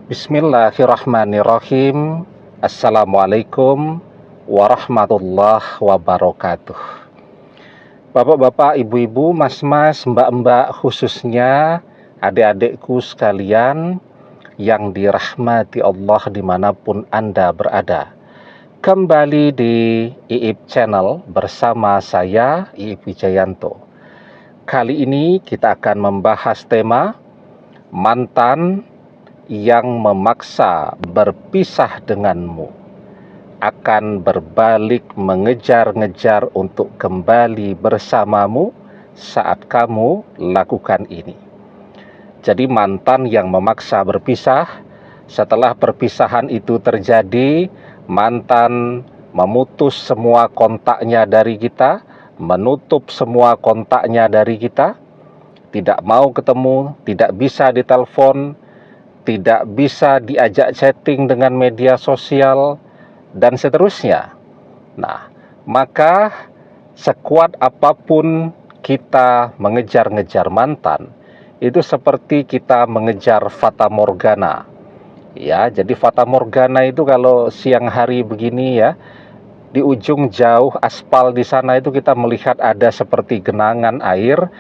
Bismillahirrahmanirrahim. Assalamualaikum warahmatullahi wabarakatuh. Bapak-bapak, ibu-ibu, mas-mas, mbak-mbak, khususnya adik-adikku sekalian yang dirahmati Allah dimanapun Anda berada. Kembali di IIP Channel bersama saya, IIP Wijayanto. Kali ini kita akan membahas tema mantan yang memaksa berpisah denganmu akan berbalik mengejar-ngejar untuk kembali bersamamu saat kamu lakukan ini. Jadi mantan yang memaksa berpisah, setelah perpisahan itu terjadi, mantan memutus semua kontaknya dari kita, menutup semua kontaknya dari kita, tidak mau ketemu, tidak bisa ditelepon, tidak bisa diajak chatting dengan media sosial, dan seterusnya. Nah, maka sekuat apapun kita mengejar-ngejar mantan, itu seperti kita mengejar fata morgana. Ya, jadi fata morgana itu kalau siang hari begini ya, di ujung jauh aspal di sana itu kita melihat ada seperti genangan air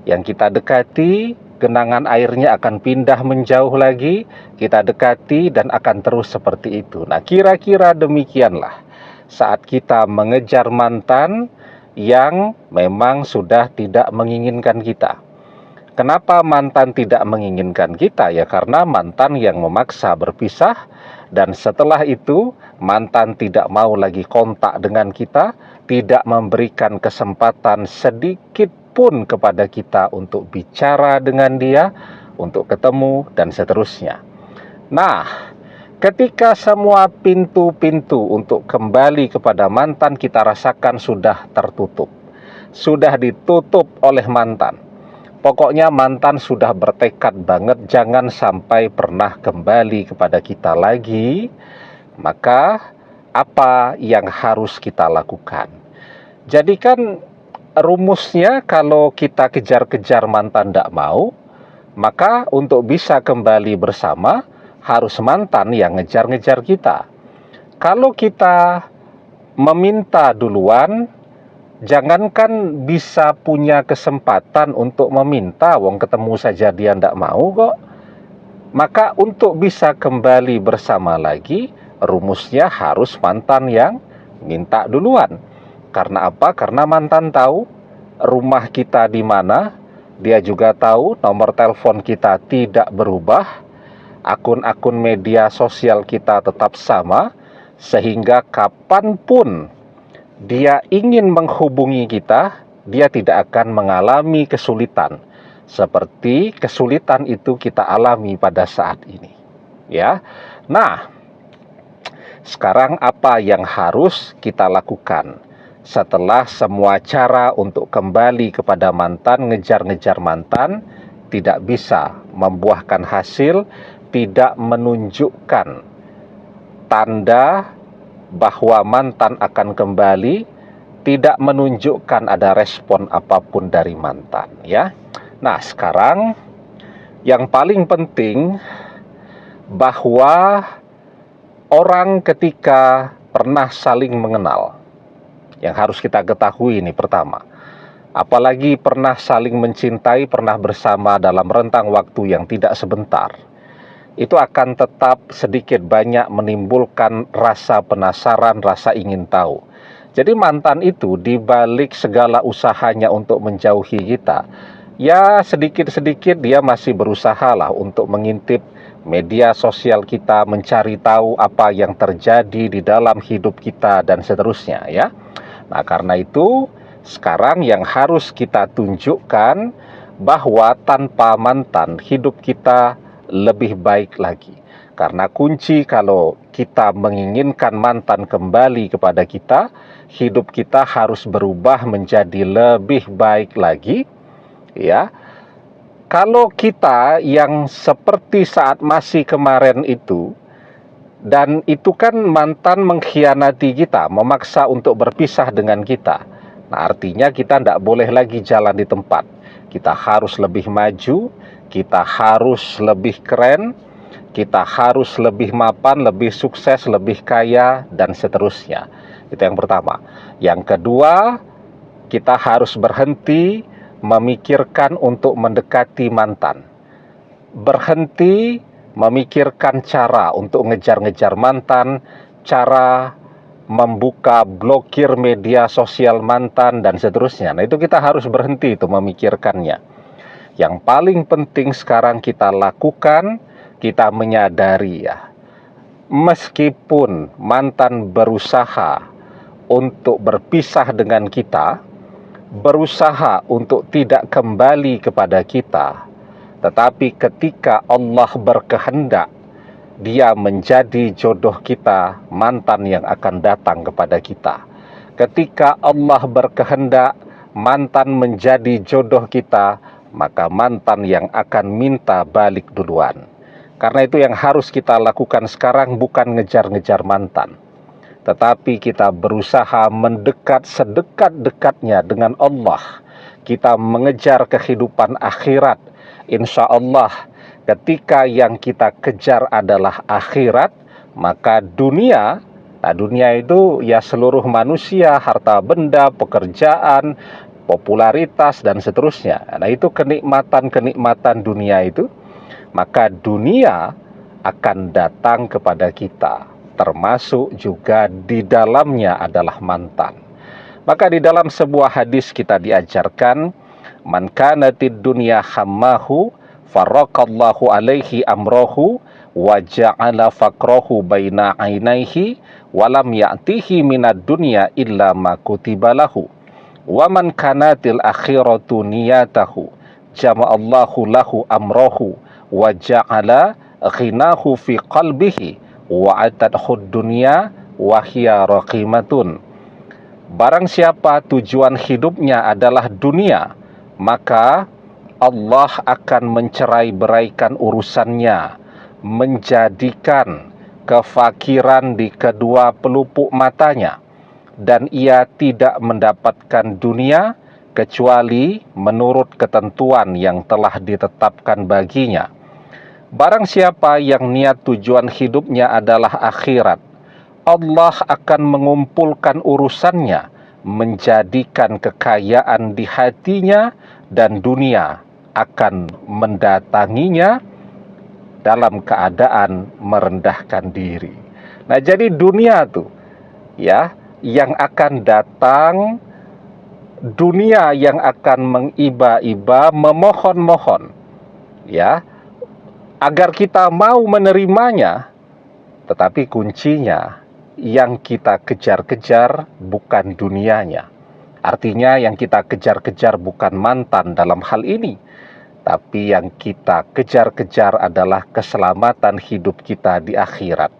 yang kita dekati. Genangan airnya akan pindah menjauh lagi, kita dekati dan akan terus seperti itu. Nah, kira-kira demikianlah saat kita mengejar mantan yang memang sudah tidak menginginkan kita. Kenapa mantan tidak menginginkan kita? Ya karena mantan yang memaksa berpisah, dan setelah itu mantan tidak mau lagi kontak dengan kita, tidak memberikan kesempatan sedikit pun kepada kita untuk bicara dengan dia, untuk ketemu, dan seterusnya. Nah, ketika semua pintu-pintu untuk kembali kepada mantan kita rasakan sudah tertutup, sudah ditutup oleh mantan. Pokoknya mantan sudah bertekad banget jangan sampai pernah kembali kepada kita lagi, maka apa yang harus kita lakukan? Jadi kan rumusnya kalau kita kejar-kejar mantan tidak mau, maka untuk bisa kembali bersama harus mantan yang ngejar-ngejar kita. Kalau kita meminta duluan, jangankan bisa punya kesempatan untuk meminta, wong ketemu saja dia tidak mau kok. Maka untuk bisa kembali bersama lagi, rumusnya harus mantan yang minta duluan. Karena apa? Karena mantan tahu rumah kita di mana, dia juga tahu nomor telepon kita tidak berubah, akun-akun media sosial kita tetap sama, sehingga kapanpun dia ingin menghubungi kita, dia tidak akan mengalami kesulitan seperti kesulitan itu kita alami pada saat ini. Ya. Nah, sekarang apa yang harus kita lakukan? Setelah semua cara untuk kembali kepada mantan, ngejar-ngejar mantan, tidak bisa membuahkan hasil, tidak menunjukkan tanda bahwa mantan akan kembali, tidak menunjukkan ada respon apapun dari mantan, ya. Nah, sekarang yang paling penting bahwa orang ketika pernah saling mengenal, yang harus kita ketahui ini pertama, apalagi pernah saling mencintai, pernah bersama dalam rentang waktu yang tidak sebentar, itu akan tetap sedikit banyak menimbulkan rasa penasaran, rasa ingin tahu. Jadi mantan itu dibalik segala usahanya untuk menjauhi kita, ya sedikit-sedikit dia masih berusaha lah untuk mengintip media sosial kita, mencari tahu apa yang terjadi di dalam hidup kita dan seterusnya, ya. Nah, karena itu sekarang yang harus kita tunjukkan bahwa tanpa mantan hidup kita lebih baik lagi. Karena kunci kalau kita menginginkan mantan kembali kepada kita, hidup kita harus berubah menjadi lebih baik lagi, ya. Kalau kita yang seperti saat masih kemarin itu, dan itu kan mantan mengkhianati kita, memaksa untuk berpisah dengan kita. Nah, artinya kita tidak boleh lagi jalan di tempat. Kita harus lebih maju, kita harus lebih keren, kita harus lebih mapan, lebih sukses, lebih kaya, dan seterusnya. Itu yang pertama. Yang kedua, kita harus berhenti memikirkan untuk mendekati mantan. Berhenti memikirkan cara untuk ngejar-ngejar mantan, cara membuka blokir media sosial mantan, dan seterusnya. Nah, itu kita harus berhenti itu memikirkannya. Yang paling penting sekarang kita lakukan, kita menyadari ya, meskipun mantan berusaha untuk berpisah dengan kita, berusaha untuk tidak kembali kepada kita, tetapi ketika Allah berkehendak, dia menjadi jodoh kita, mantan yang akan datang kepada kita. Ketika Allah berkehendak, mantan menjadi jodoh kita, maka mantan yang akan minta balik duluan. Karena itu yang harus kita lakukan sekarang bukan ngejar-ngejar mantan, tetapi kita berusaha mendekat sedekat-dekatnya dengan Allah. Kita mengejar kehidupan akhirat. Insya Allah, ketika yang kita kejar adalah akhirat, maka dunia, nah dunia itu ya seluruh manusia, harta benda, pekerjaan, popularitas, dan seterusnya. Nah itu kenikmatan-kenikmatan dunia itu, maka dunia akan datang kepada kita, termasuk juga di dalamnya adalah mantan. Maka di dalam sebuah hadis kita diajarkan, man kanatid dunya hammahu farraqallahu alaihi amrohu wa ja'ala faqrahu baina ainaihi walam ya'tihi minad dunya illa ma kutibalahu wa man kanatil akhiratu niyatahu jama'allahu lahu amrohu wa ja'ala ghinahu fi qalbihi wa atadhud dunya wa hiya raqimatun. Barang siapa tujuan hidupnya adalah dunia, maka Allah akan mencerai-beraikan urusannya, menjadikan kefakiran di kedua pelupuk matanya, dan ia tidak mendapatkan dunia kecuali menurut ketentuan yang telah ditetapkan baginya. Barang siapa yang niat tujuan hidupnya adalah akhirat, Allah akan mengumpulkan urusannya, menjadikan kekayaan di hatinya, dan dunia akan mendatanginya dalam keadaan merendahkan diri. Nah, jadi dunia tuh ya yang akan datang, dunia yang akan mengiba-iba, memohon-mohon ya agar kita mau menerimanya, tetapi kuncinya yang kita kejar-kejar bukan dunianya. Artinya yang kita kejar-kejar bukan mantan dalam hal ini, tapi yang kita kejar-kejar adalah keselamatan hidup kita di akhirat.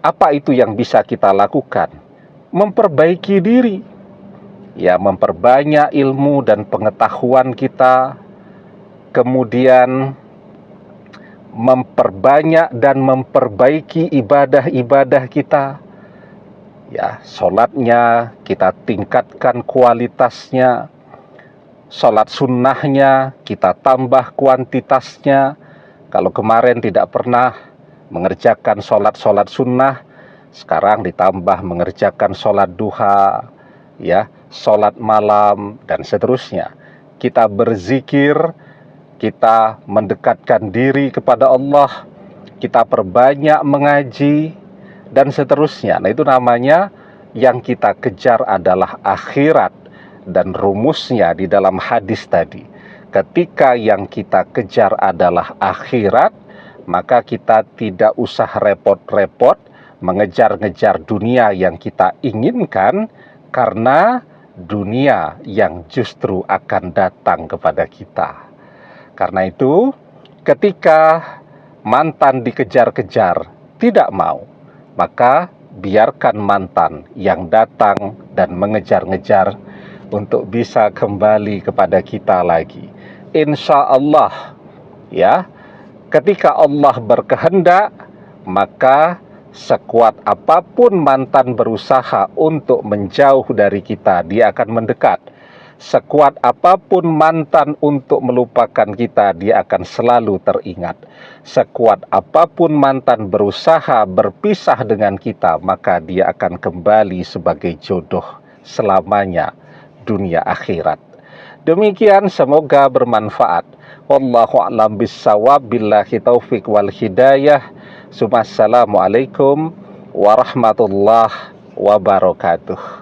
Apa itu yang bisa kita lakukan? Memperbaiki diri, ya, memperbanyak ilmu dan pengetahuan kita, kemudian memperbanyak dan memperbaiki ibadah-ibadah kita, ya, sholatnya kita tingkatkan kualitasnya, sholat sunnahnya kita tambah kuantitasnya. Kalau kemarin tidak pernah mengerjakan sholat sunnah, sekarang ditambah mengerjakan sholat duha, ya, sholat malam, dan seterusnya. Kita berzikir, kita mendekatkan diri kepada Allah, kita perbanyak mengaji, dan seterusnya. Nah, itu namanya yang kita kejar adalah akhirat. Dan rumusnya di dalam hadis tadi, ketika yang kita kejar adalah akhirat, maka kita tidak usah repot-repot mengejar-ngejar dunia yang kita inginkan, karena dunia yang justru akan datang kepada kita. Karena itu, ketika mantan dikejar-kejar tidak mau, maka biarkan mantan yang datang dan mengejar-ngejar untuk bisa kembali kepada kita lagi. Insya Allah, ya, ketika Allah berkehendak, maka sekuat apapun mantan berusaha untuk menjauh dari kita, dia akan mendekat. Sekuat apapun mantan untuk melupakan kita, dia akan selalu teringat. Sekuat apapun mantan berusaha berpisah dengan kita, maka dia akan kembali sebagai jodoh selamanya, dunia akhirat. Demikian, semoga bermanfaat. Wallahu a'lam bissawab, billahi taufik wal hidayah. Assalamualaikum warahmatullahi wabarakatuh.